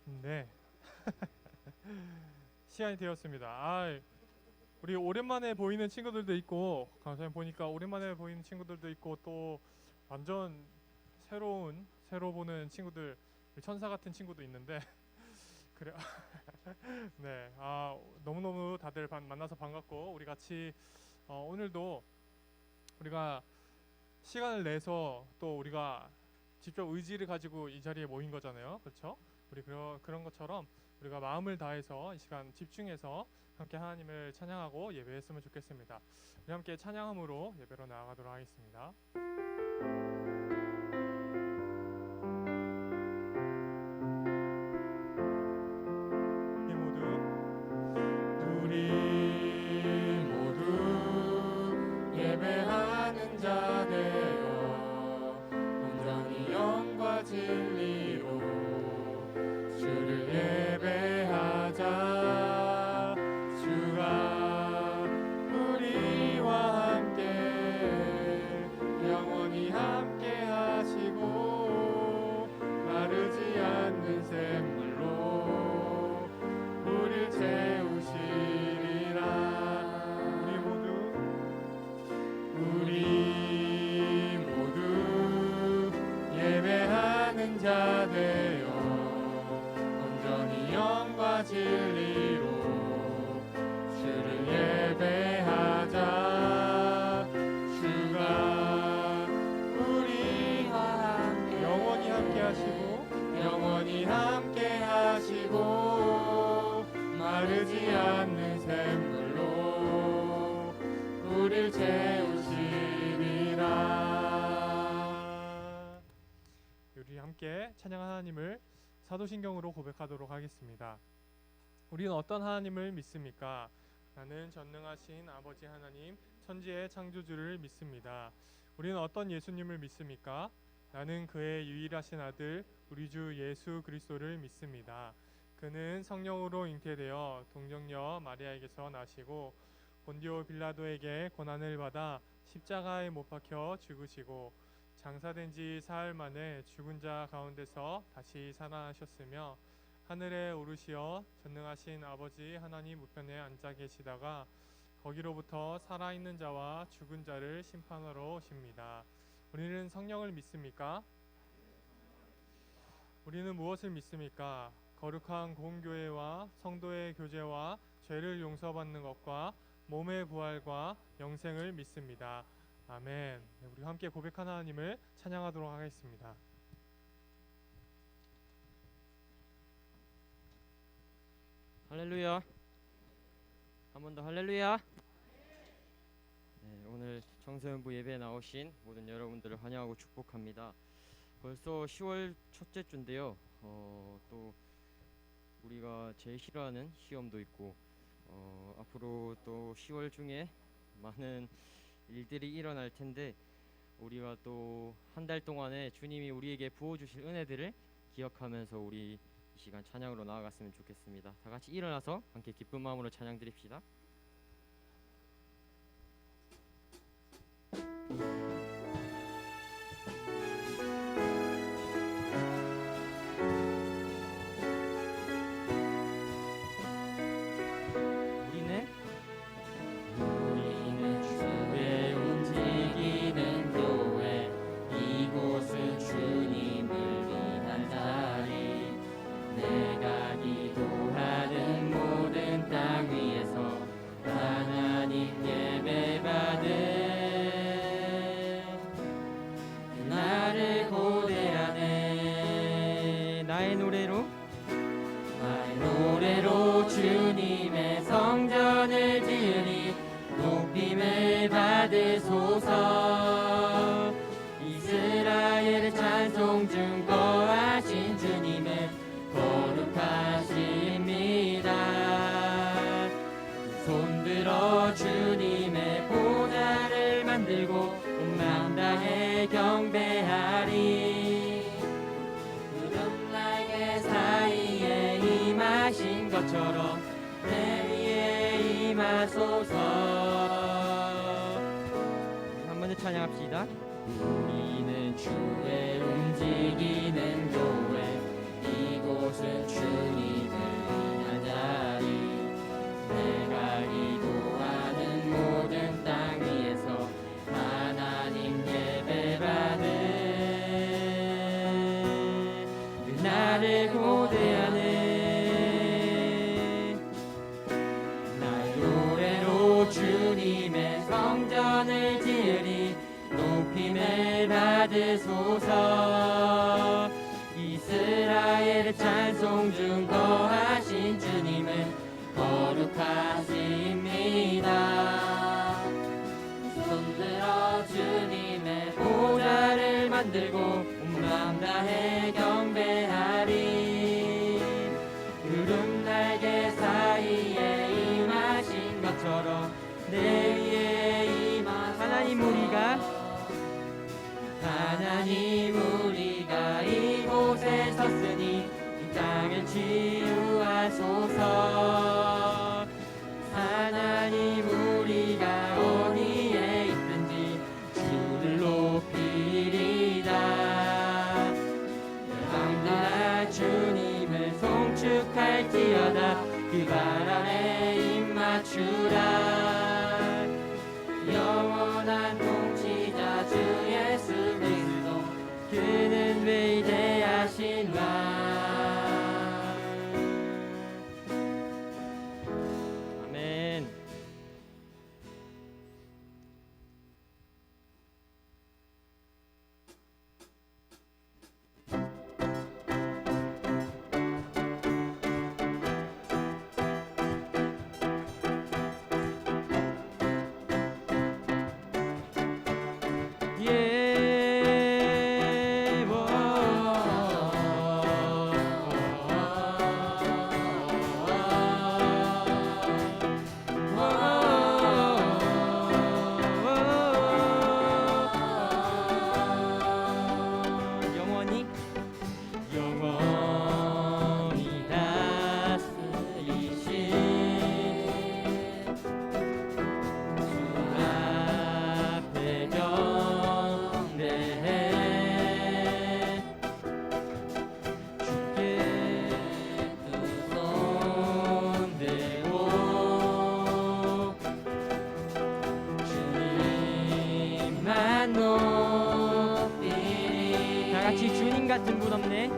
네. 시간이 되었습니다. 우리 오랜만에 보이는 친구들도 있고, 강사님 보니까 오랜만에 보이는 친구들도 있고, 또 완전 새로 보는 친구들, 천사 같은 친구도 있는데, 그래. 네. 너무너무 다들 만나서 반갑고, 우리 같이 오늘도 우리가 시간을 내서 또 우리가 직접 의지를 가지고 이 자리에 모인 거잖아요. 그렇죠? 우리 그런 것처럼 우리가 마음을 다해서 이 시간 집중해서 함께 하나님을 찬양하고 예배했으면 좋겠습니다. 우리 함께 찬양함으로 예배로 나아가도록 하겠습니다. 우리 모두 예배하는 자 되어 온전히 영과 진리로 주를 예배하자. 주가 우리와 함께 영원히 함께 하시고 마르지 않는 샘물로 우리를 채우시리라. 우리 모두 예배하는 자 되어 온전히 영과 진리로 주를 예배하자. 주가 우리와 함께 영원히 함께 하시고 마르지 않는 샘물로 우리를 채우시리라. 우리 함께 찬양 하나님을 사도신경으로 고백하도록 하겠습니다. 우리는 어떤 하나님을 믿습니까? 나는 전능하신 아버지 하나님, 천지의 창조주를 믿습니다. 우리는 어떤 예수님을 믿습니까? 나는 그의 유일하신 아들 우리 주 예수 그리스도를 믿습니다. 그는 성령으로 잉태되어 동정녀 마리아에게서 나시고 본디오 빌라도에게 고난을 받아 십자가에 못 박혀 죽으시고 장사된 지 사흘 만에 죽은 자 가운데서 다시 살아나셨으며 하늘에 오르시어 전능하신 아버지 하나님 우편에 앉아 계시다가 거기로부터 살아있는 자와 죽은 자를 심판하러 오십니다. 우리는 성령을 믿습니까? 우리는 무엇을 믿습니까? 거룩한 공교회와 성도의 교제와 죄를 용서받는 것과 몸의 부활과 영생을 믿습니다. 아멘. 우리 함께 고백한 하나님을 찬양하도록 하겠습니다. 할렐루야. 한 번 더 할렐루야. 네, 오늘 청소년부 예배에 나오신 모든 여러분들을 환영하고 축복합니다. 벌써 10월 첫째 주인데요. 또 우리가 제일 싫어하는 시험도 있고 앞으로 또 10월 중에 많은 일들이 일어날 텐데 우리가 또 한 달 동안에 주님이 우리에게 부어주실 은혜들을 기억하면서 우리 이 시간 찬양으로 나아갔으면 좋겠습니다. 다 같이 일어나서 함께 기쁜 마음으로 찬양 드립시다. 주님의 성전을 지으니 높임을 받으소서. 이스라엘의 찬송 중 거하신 주님은 거룩하십니다. 손들어 주님의 보좌를 만들고 온 만당에 경배하리. 구름 날개 사이에 임하신 것처럼 내 위에 임하소서. 한 번 더 찬양합시다. 우리는 주의 움직이는 교회, 이곳은 주 나를 고대하네. 나의 노래로 주님의 성전을 지으리. 높임을 받으소서. 이스라엘의 찬송 중 거하신 주님은 거룩하십니다. 손들어 주님의 보좌를 만들고 온 마음 다해 경배하리. 구름 날개 사이에 임하신 것처럼 내 위에 임하소서. 하나님 우리가 이곳에 섰으니 이 땅을 치유하소서. 하나님 우리가 어디에 있든지 주를 높이리다. 열방들아 주님을 송축할지어다. 그 발 아래 입 맞추라. 영원한 통치자 주 예수 그리스도 그는 위대하신 왕. 아멘. 영원히 다스리신 주 앞에 경배해. 주께 두 손 들고 주님만 높이리. 다 같이 주님 같은 분 없네.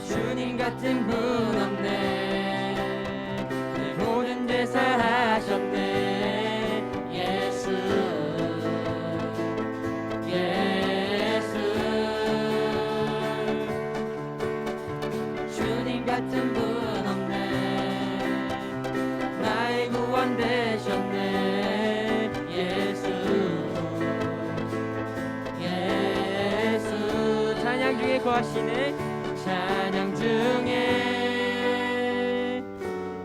주님 같은 분 없네. 내 모든 죄 사하셨네. 예수 예수. 주님 같은 분 없네. 나의 구원 되셨네. 예수 예수. 찬양 중에 거하시네. 찬양 중에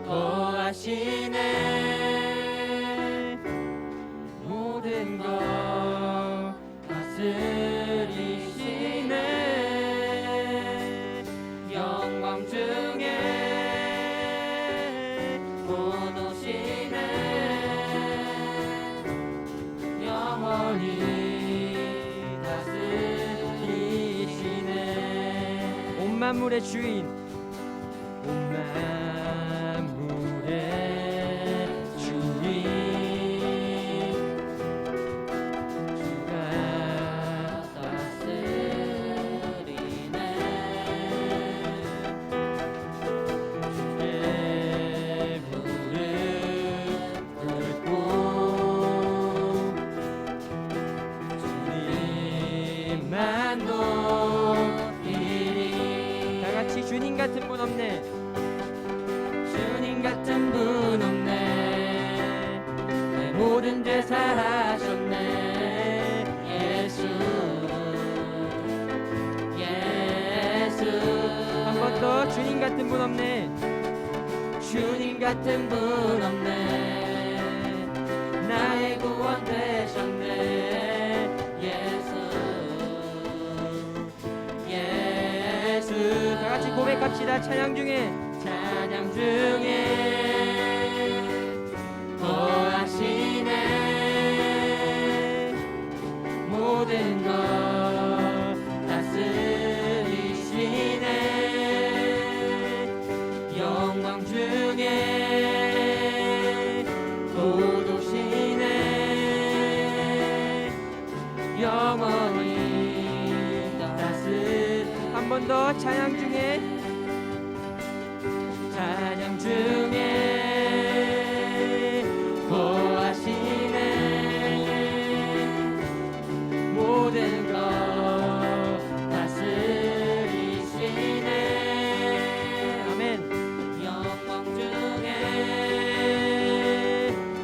거하시네. 모든 것 다스리시네. 영광 중에 보도시네. 영원히 다스리시네. 온 만물의 주인. 온 만물의 주인 주가 다스리네. 주의 무릎 꿇고 주님만 높이리. 다 같이 주님 같은 분 없네. 주님 같은 분 없네. 내 모든 죄 사하셨네. 예수 예수. 한 번 더 주님 같은 분 없네. 주님 같은 분 없네. 나의 구원 되셨네. 예수 예수. 다 같이 고백합시다. 찬양 중에. 찬양 중에 거하시네. 모든 것 다스리시네. 영광 중에 도도시네. 영원히 다스리시네. 한 한 번 더 찬양 중에 보아시네 모든 것 다스리시네 아멘. 영광 중에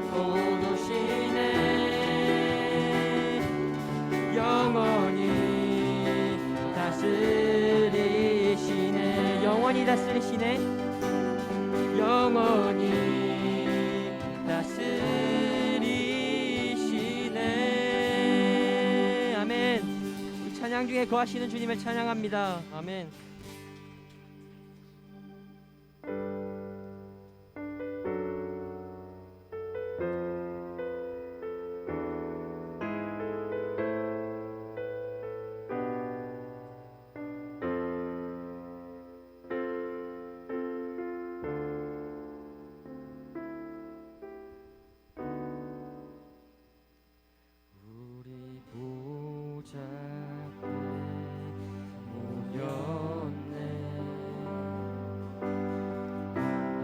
보도시네 영원히 다스리시네. 영원히 다스리시네. 영원히 다스리시네. 아멘. 우리 찬양 중에 거하시는 주님을 찬양합니다. 아멘. 우리 보좌 앞에 모였네.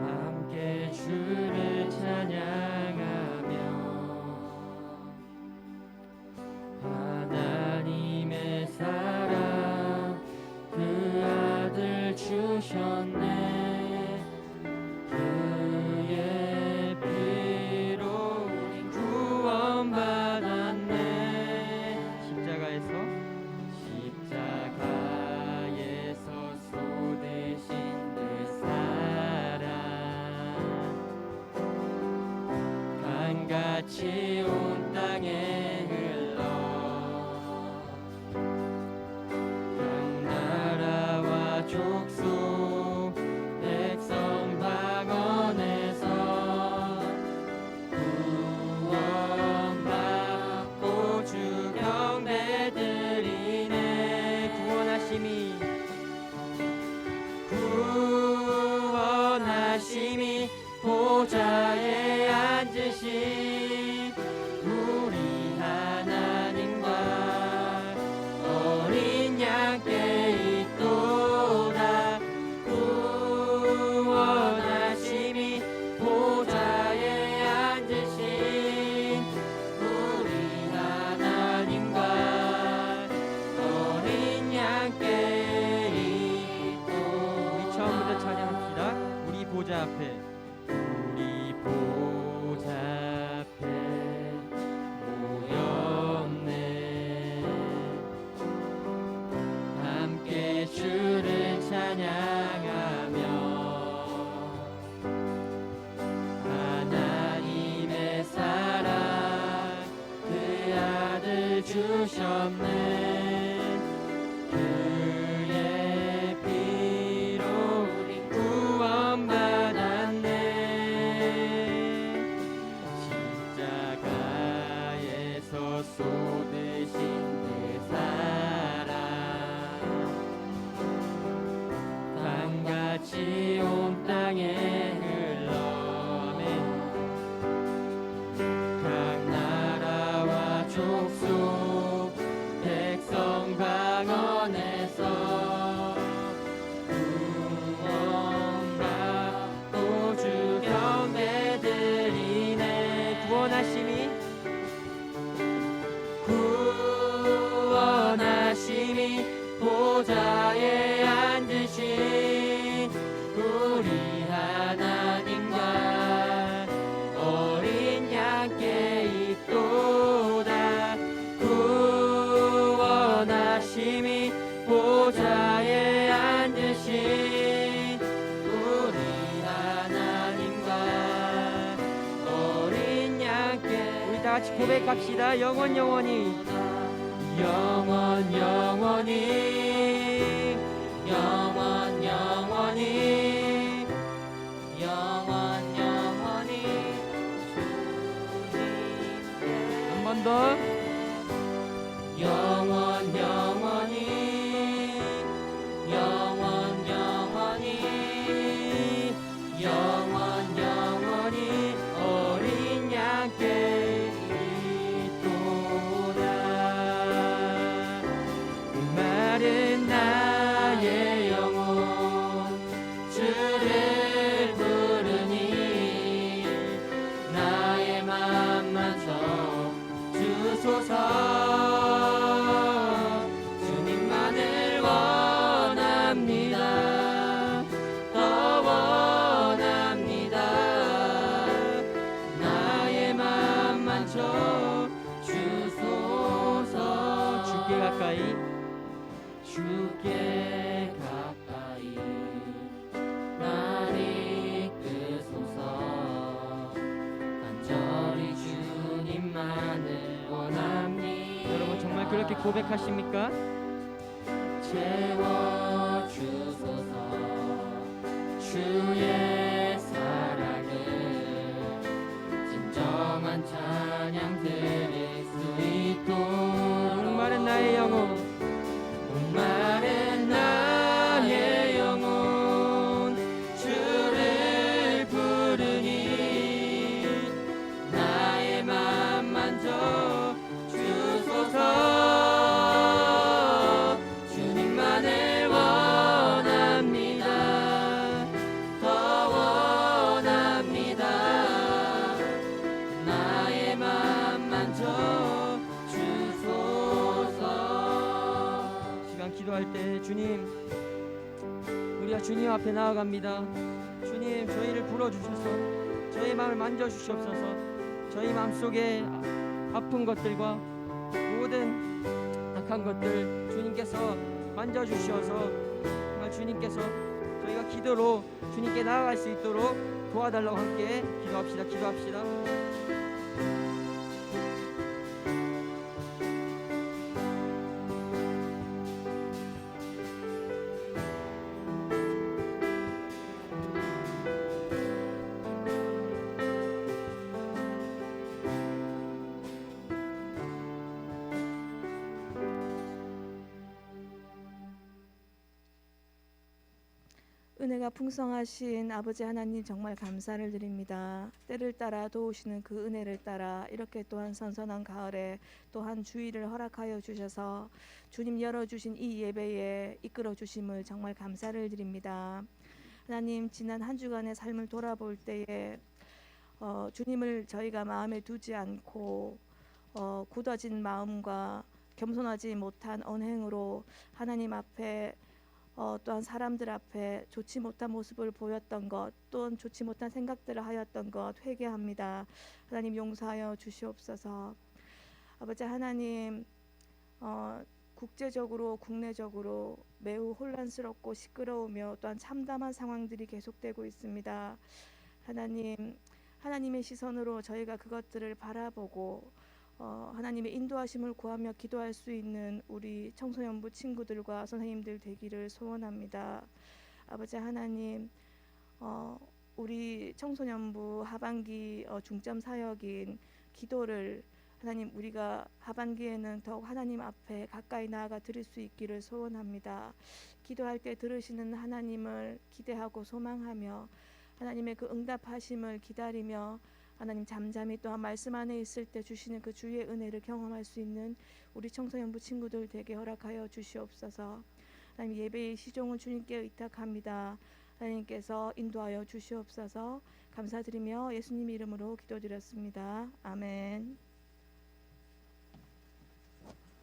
함께 주를 찬양하며 하나님의 사랑 그 아들 주셨네. 그의 피로 우리 구원받았네. 십자가에서 쏟으신 그 사랑 강같이 온 땅에 흘러 각 나라와 족속 백성 방언에서 구원받고 주 경배드리네. 구원하심이 보좌에 앉으신 우리 하나님과 어린 양께 있도다. 구원하심이 보좌에 앉으신 우리 하나님과 어린 양께 있도다. 우리 처음부터 찬양합시다. 우리 보좌 앞에 우리 보좌 앞에 모였네. 함께 주를 찬양하며 하나님의 사랑 그 아들 주셨네. 그의 피로 우리 구원받았네. 십자가에서 쏟으신 그 사랑 강같이 온 땅에 흘러 아멘. 각 나라와 족속 백성 방언에서 구원받고 주 경배드리네. 구원하심이 보좌에 앉으신 우리 하나님과 어린 양께 있도다. 구원하심이 보좌에 앉으신 우리 하나님과 어린 양께. 우리 다 같이 고백합시다. 영원히 한 번 더. 영원히 어린 양께 있도다. 마른 날 원합니다. 더 원합니다. 나의 맘 만져 주소서. 주께 가까이 주께 가까이 날 이끄소서. 간절히 주님만을 원합니다. 여러분 정말 그렇게 고백하십니까? 채워주소서. 주의 사랑을 진정한 찬양 드릴 수 있도록. 목마른 나의 영혼 목마른 나의 영혼 주를 부르니 나의 맘 만져 주소서. 주님만을 원합니다. 더 원합니다. 나의 맘 만져 주소서. 시간 기도할 때 주님, 우리가 주님 앞에 나아갑니다. 주님, 저희를 불어주셔서 저희 마음을 만져주시옵소서. 저희 마음속에 아픈 것들과 모든 악한 것들 주님께서 만져주셔서 정말 주님께서 저희가 기도로 주님께 나아갈 수 있도록 도와달라고 함께 기도합시다. 은혜가 풍성하신 아버지 하나님 정말 감사를 드립니다. 때를 따라 도우시는 그 은혜를 따라 이렇게 또한 선선한 가을에 또한 주의를 허락하여 주셔서 주님 열어주신 이 예배에 이끌어 주심을 정말 감사를 드립니다. 하나님, 지난 한 주간의 삶을 돌아볼 때에 주님을 저희가 마음에 두지 않고 굳어진 마음과 겸손하지 못한 언행으로 하나님 앞에 또한 사람들 앞에 좋지 못한 모습을 보였던 것, 또한 좋지 못한 생각들을 하였던 것 회개합니다. 하나님 용서하여 주시옵소서. 아버지 하나님, 국제적으로 국내적으로 매우 혼란스럽고 시끄러우며 또한 참담한 상황들이 계속되고 있습니다. 하나님, 하나님의 시선으로 저희가 그것들을 바라보고 하나님의 인도하심을 구하며 기도할 수 있는 우리 청소년부 친구들과 선생님들 되기를 소원합니다. 아버지 하나님, 우리 청소년부 하반기 중점 사역인 기도를 하나님, 우리가 하반기에는 더욱 하나님 앞에 가까이 나아가 드릴 수 있기를 소원합니다. 기도할 때 들으시는 하나님을 기대하고 소망하며 하나님의 그 응답하심을 기다리며 하나님 잠잠히 또한 말씀 안에 있을 때 주시는 그 주의 은혜를 경험할 수 있는 우리 청소년부 친구들 되게 허락하여 주시옵소서. 하나님, 예배의 시종은 주님께 의탁합니다. 하나님께서 인도하여 주시옵소서. 감사드리며 예수님 이름으로 기도드렸습니다. 아멘.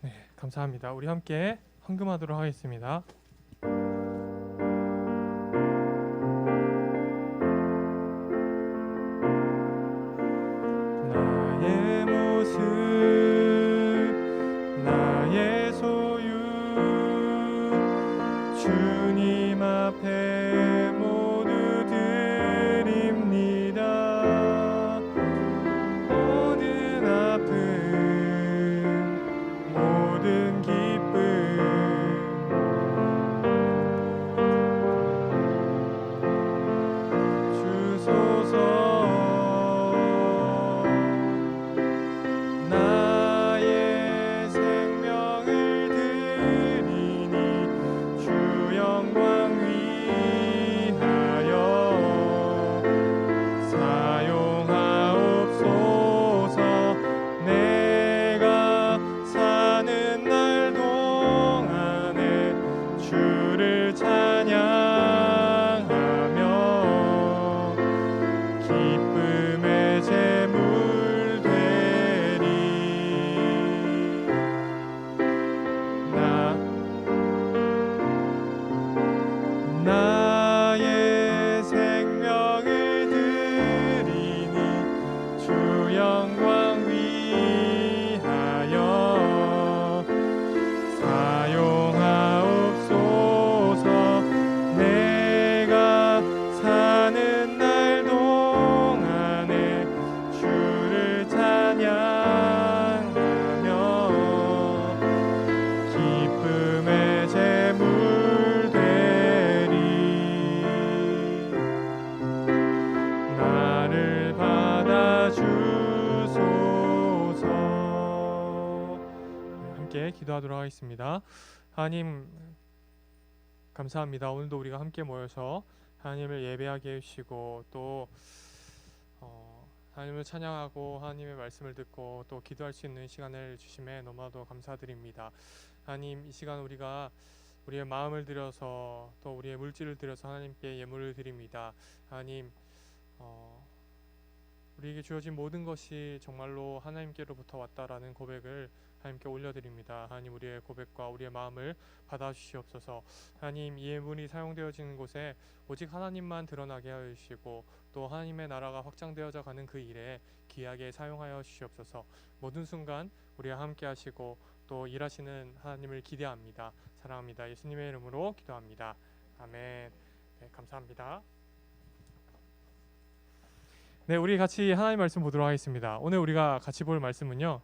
네, 감사합니다. 우리 함께 헌금하도록 하겠습니다. 나의 모습, 나의 소유, 주님 앞에 모두 드립니다. 모든 아픔, 모든 기쁨, 주소서. 나의 생명을 드리니 주 영광 위하여 기도하도록 하겠습니다. 하나님 감사합니다. 오늘도 우리가 함께 모여서 하나님을 예배하게 해주시고 또 하나님을 찬양하고 하나님의 말씀을 듣고 또 기도할 수 있는 시간을 주심에 너무나도 감사드립니다. 하나님, 이 시간 우리가 우리의 마음을 들여서 또 우리의 물질을 들여서 하나님께 예물을 드립니다. 하나님, 우리에게 주어진 모든 것이 정말로 하나님께로부터 왔다라는 고백을 하나님께 올려드립니다. 하나님, 우리의 고백과 우리의 마음을 받아주시옵소서. 하나님, 이 예물이 사용되어지는 곳에 오직 하나님만 드러나게 하여 주시고 또 하나님의 나라가 확장되어져 가는 그 일에 귀하게 사용하여 주시옵소서. 모든 순간 우리와 함께 하시고 또 일하시는 하나님을 기대합니다. 사랑합니다. 예수님의 이름으로 기도합니다. 아멘. 네, 감사합니다. 네, 우리 같이 하나님 말씀 보도록 하겠습니다. 오늘 우리가 같이 볼 말씀은요.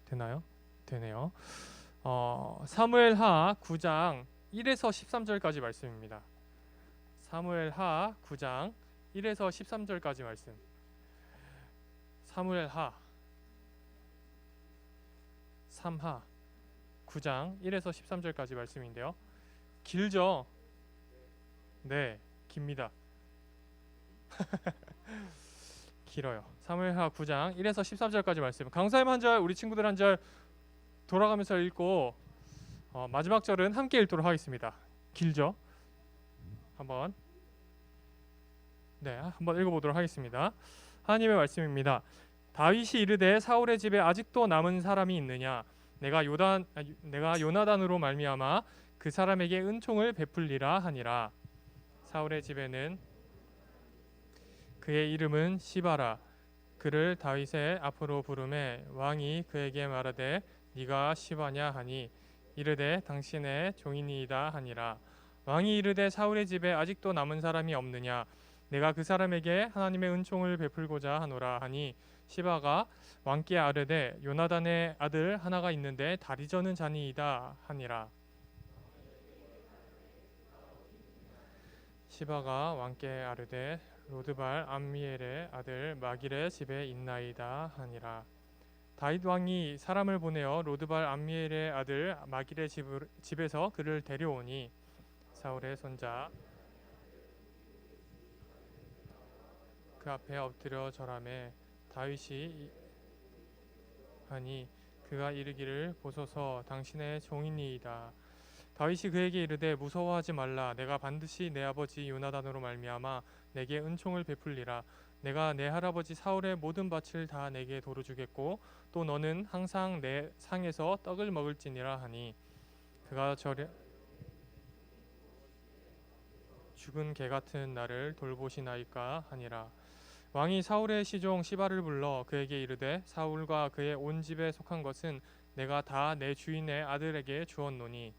되나요? 되네요. 사무엘하 9장 1에서 13절까지 말씀입니다. 사무엘하 9장 1에서 13절까지 말씀. 사무엘하 3하 9장 1에서 13절까지 말씀인데요. 길죠? 네, 깁니다. 길어요. 사무엘하 9장 1에서 13절까지 말씀. 강사님 한 절, 우리 친구들 한 절 돌아가면서 읽고 마지막 절은 함께 읽도록 하겠습니다. 길죠? 한번 읽어보도록 하겠습니다. 하나님의 말씀입니다. 다윗이 이르되 사울의 집에 아직도 남은 사람이 있느냐? 내가 요나단으로 말미암아 그 사람에게 은총을 베풀리라 하니라. 사울의 집에는 그의 이름은 시바라. 그를 다윗의 앞으로 부르매 왕이 그에게 말하되 네가 시바냐 하니 이르되 당신의 종이니이다 하니라. 왕이 이르되 사울의 집에 아직도 남은 사람이 없느냐? 내가 그 사람에게 하나님의 은총을 베풀고자 하노라 하니 시바가 왕께 아뢰되 요나단의 아들 하나가 있는데 다리 저는 자니이다 하니라. 시바가 왕께 아뢰되 로드발 암미엘의 아들 마길의 집에 있나이다 하니라. 다윗 왕이 사람을 보내어 로드발 암미엘의 아들 마길의 집에서 그를 데려오니 사울의 손자 그 앞에 엎드려 절하매 다윗이 하니 그가 이르기를 보소서 당신의 종이니이다. 다윗이 그에게 이르되 무서워하지 말라. 내가 반드시 내 아버지 요나단으로 말미암아 내게 은총을 베풀리라. 내가 내 할아버지 사울의 모든 밭을 다 내게 도로 주겠고 또 너는 항상 내 상에서 떡을 먹을지니라 하니 그가 죽은 개 같은 나를 돌보시나이까 하니라. 왕이 사울의 시종 시바를 불러 그에게 이르되 사울과 그의 온 집에 속한 것은 내가 다 내 주인의 아들에게 주었노니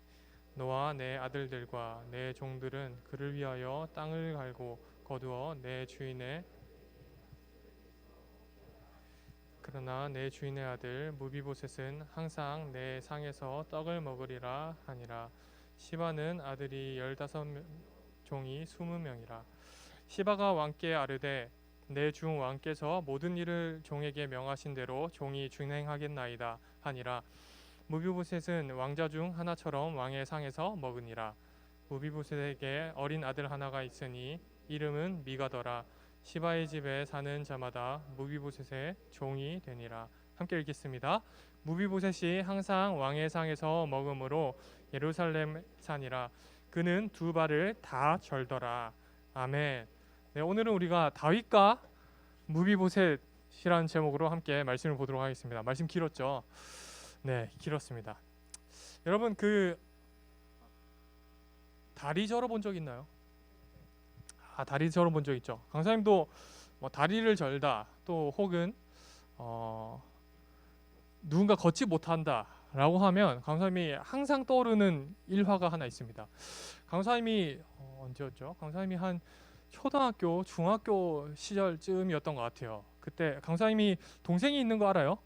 너와 내 아들들과 내 종들은 그를 위하여 땅을 갈고 거두어 그러나 내 주인의 아들 무비보셋은 항상 내 상에서 떡을 먹으리라 하니라. 시바는 아들이 15 종이 20명이라. 시바가 왕께 아뢰되 내 주 왕께서 모든 일을 종에게 명하신 대로 종이 준행하겠나이다 하니라. 무비보셋은 왕자 중 하나처럼 왕의 상에서 먹으니라. 무비보셋에게 어린 아들 하나가 있으니 이름은 미가더라. 시바의 집에 사는 자마다 무비보셋의 종이 되니라. 함께 읽겠습니다. 무비보셋이 항상 왕의 상에서 먹음으로 예루살렘 사니라. 그는 두 발을 다 절더라. 아멘. 네, 오늘은 우리가 다윗과 무비보셋이라는 제목으로 함께 말씀을 보도록 하겠습니다. 말씀 길었죠? 네, 길었습니다. 여러분 다리 절어 본 적 있나요? 다리 절어 본 적 있죠. 강사님도 다리를 절다 또 혹은 누군가 걷지 못한다라고 하면 강사님이 항상 떠오르는 일화가 하나 있습니다. 강사님이 언제였죠? 강사님이 한 초등학교, 중학교 시절쯤이었던 것 같아요. 그때 강사님이 동생이 있는 거 알아요?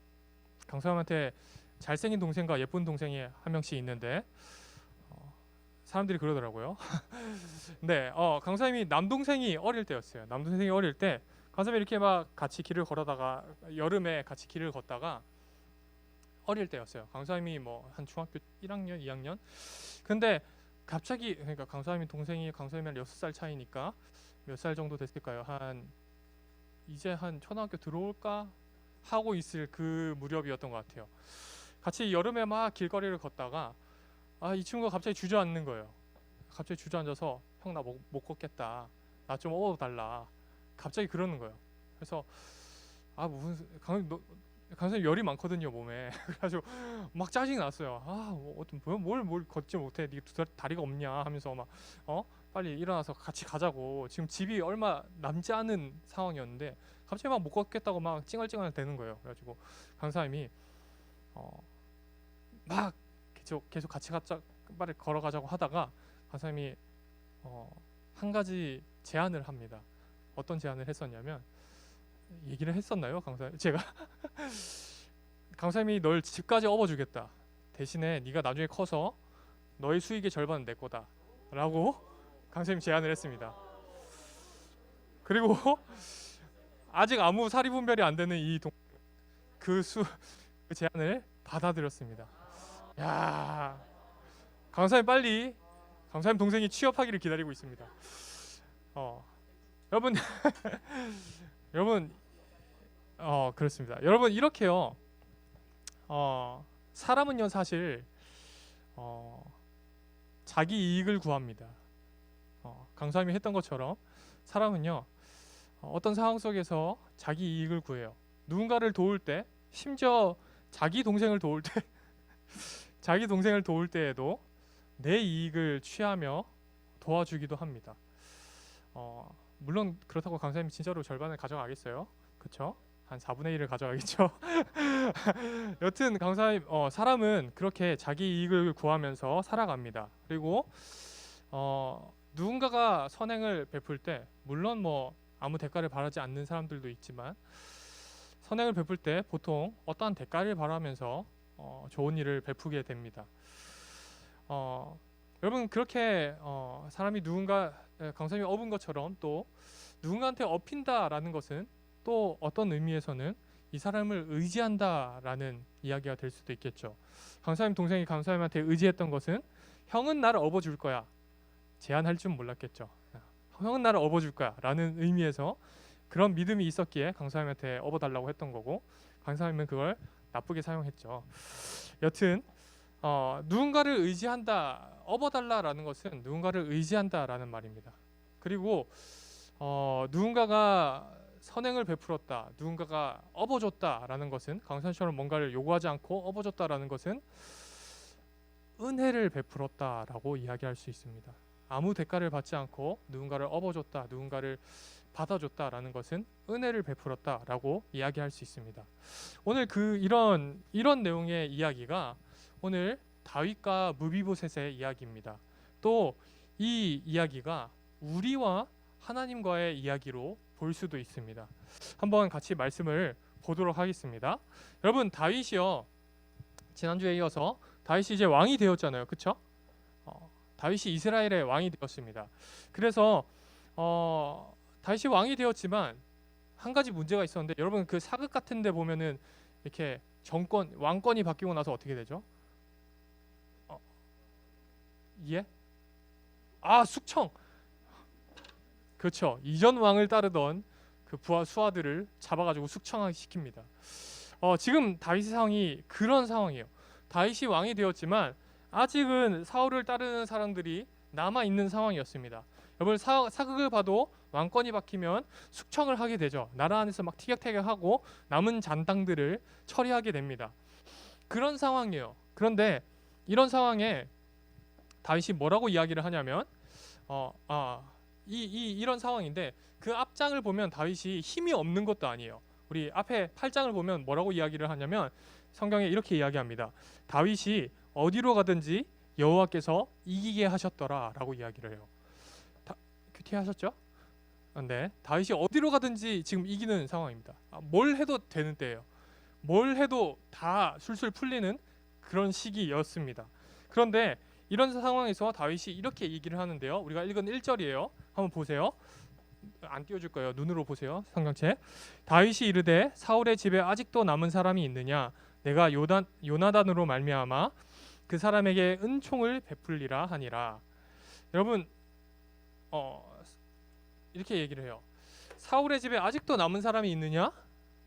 강사님한테 잘생긴 동생과 예쁜 동생이 한 명씩 있는데 사람들이 그러더라고요. 네, 강사님이 남동생이 어릴 때였어요. 남동생이 어릴 때 강사님이 이렇게 막 같이 길을 걸어다가 여름에 같이 길을 걷다가 어릴 때였어요. 강사님이 뭐 한 중학교 1학년, 2학년. 근데 갑자기 그러니까 강사님 동생이 강사님이랑 6살 차이니까 몇 살 정도 됐을까요? 한 이제 한 초등학교 들어올까 하고 있을 그 무렵이었던 것 같아요. 같이 여름에 막 길거리를 걷다가 이 친구가 갑자기 주저앉는 거예요. 갑자기 주저앉아서 형 나 못 걷겠다. 나 좀 업어달라. 갑자기 그러는 거예요. 그래서 무슨 강사님 열이 많거든요 몸에. 그래가지고 막 짜증이 났어요. 뭘 걷지 못해. 네 다리가 없냐 하면서 막 빨리 일어나서 같이 가자고. 지금 집이 얼마 남지 않은 상황이었는데 갑자기 막 못 걷겠다고 막 찡얼찡얼 대는 거예요. 그래가지고 강사님이 막 계속 같이 빨리 걸어가자고 하다가 강사님이 한 가지 제안을 합니다. 어떤 제안을 했었냐면 얘기를 했었나요, 강사님? 제가 강사님이 널 집까지 업어주겠다. 대신에 네가 나중에 커서 너의 수익의 절반은 내 거다라고 강사님 제안을 했습니다. 그리고 아직 아무 사리분별이 안 되는 그 제안을 받아들였습니다. 야, 강사님 빨리 강사님 동생이 취업하기를 기다리고 있습니다. 여러분, 여러분, 그렇습니다. 여러분 이렇게요. 사람은요 사실 자기 이익을 구합니다. 강사님이 했던 것처럼 사람은요 어떤 상황 속에서 자기 이익을 구해요. 누군가를 도울 때, 심지어 자기 동생을 도울 때, 자기 동생을 도울 때에도 내 이익을 취하며 도와주기도 합니다. 물론 그렇다고 강사님이 진짜로 절반을 가져가겠어요? 그렇죠? 한 4분의 1을 가져가겠죠. 여튼 강사님 사람은 그렇게 자기 이익을 구하면서 살아갑니다. 그리고 누군가가 선행을 베풀 때 물론 뭐 아무 대가를 바라지 않는 사람들도 있지만 선행을 베풀 때 보통 어떠한 대가를 바라면서 좋은 일을 베푸게 됩니다. 여러분 그렇게 사람이 강사님이 업은 것처럼 또 누군가한테 업힌다라는 것은 또 어떤 의미에서는 이 사람을 의지한다라는 이야기가 될 수도 있겠죠. 강사님 동생이 강사님한테 의지했던 것은 형은 나를 업어줄 거야. 제안할 줄 몰랐겠죠. 형은 나를 업어줄 거야 라는 의미에서 그런 믿음이 있었기에 강사님한테 업어달라고 했던 거고 강사님은 그걸 나쁘게 사용했죠. 여튼 누군가를 의지한다, 업어달라라는 것은 누군가를 의지한다라는 말입니다. 그리고 누군가가 선행을 베풀었다, 누군가가 업어줬다라는 것은 강사님처럼 뭔가를 요구하지 않고 업어줬다라는 것은 은혜를 베풀었다라고 이야기할 수 있습니다. 아무 대가를 받지 않고 누군가를 업어줬다, 누군가를 받아줬다라는 것은 은혜를 베풀었다라고 이야기할 수 있습니다. 오늘 이런 내용의 이야기가 오늘 다윗과 무비보셋의 이야기입니다. 또 이 이야기가 우리와 하나님과의 이야기로 볼 수도 있습니다. 한번 같이 말씀을 보도록 하겠습니다. 여러분 다윗이요 지난주에 이어서 다윗이 이제 왕이 되었잖아요, 그렇죠? 다윗이 이스라엘의 왕이 되었습니다. 그래서 다윗이 왕이 되었지만 한 가지 문제가 있었는데 여러분 그 사극 같은데 보면은 이렇게 왕권이 바뀌고 나서 어떻게 되죠? 예? 숙청. 그렇죠. 이전 왕을 따르던 그 부하 수하들을 잡아가지고 숙청시킵니다. 지금 다윗의 상황이 그런 상황이에요. 다윗이 왕이 되었지만 아직은 사울을 따르는 사람들이 남아 있는 상황이었습니다. 여러분 사극을 봐도 왕권이 바뀌면 숙청을 하게 되죠. 나라 안에서 막 티격태격하고 남은 잔당들을 처리하게 됩니다. 그런 상황이에요. 그런데 이런 상황에 다윗이 뭐라고 이야기를 하냐면 이런 상황인데 그 앞장을 보면 다윗이 힘이 없는 것도 아니에요. 우리 앞에 8장을 보면 뭐라고 이야기를 하냐면 성경에 이렇게 이야기합니다. 다윗이 어디로 가든지 여호와께서 이기게 하셨더라라고 이야기를 해요. 큐티하셨죠? 네, 다윗이 어디로 가든지 지금 이기는 상황입니다. 뭘 해도 되는 때예요. 뭘 해도 다 술술 풀리는 그런 시기였습니다. 그런데 이런 상황에서 다윗이 이렇게 얘기를 하는데요. 우리가 읽은 1절이에요. 한번 보세요. 안 띄워줄 거예요. 눈으로 보세요. 성경책. 다윗이 이르되 사울의 집에 아직도 남은 사람이 있느냐? 내가 요나단으로 말미암아 그 사람에게 은총을 베풀리라 하니라. 여러분 이렇게 얘기를 해요. 사울의 집에 아직도 남은 사람이 있느냐?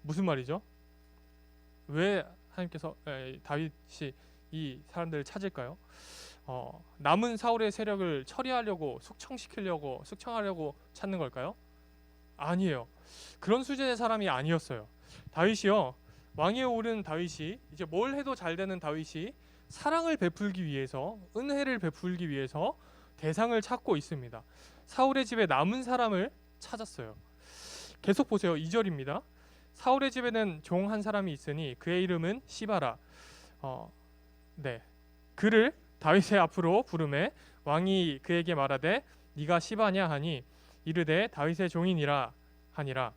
무슨 말이죠? 왜 하나님께서 다윗이 이 사람들을 찾을까요? 남은 사울의 세력을 처리하려고 숙청하려고 찾는 걸까요? 아니에요. 그런 수준의 사람이 아니었어요. 다윗이요, 왕위에 오른 다윗이, 이제 뭘 해도 잘 되는 다윗이 사랑을 베풀기 위해서, 은혜를 베풀기 위해서 대상을 찾고 있습니다. 사울의 집에 남은 사람을 찾았어요. 계속 보세요. 2절입니다. 사울의 집에는 종 한 사람이 있으니 그의 이름은 시바라. 그를 다윗의 앞으로 부르매 왕이 그에게 말하되 네가 시바냐 하니 이르되 다윗의 종이니라 하니라.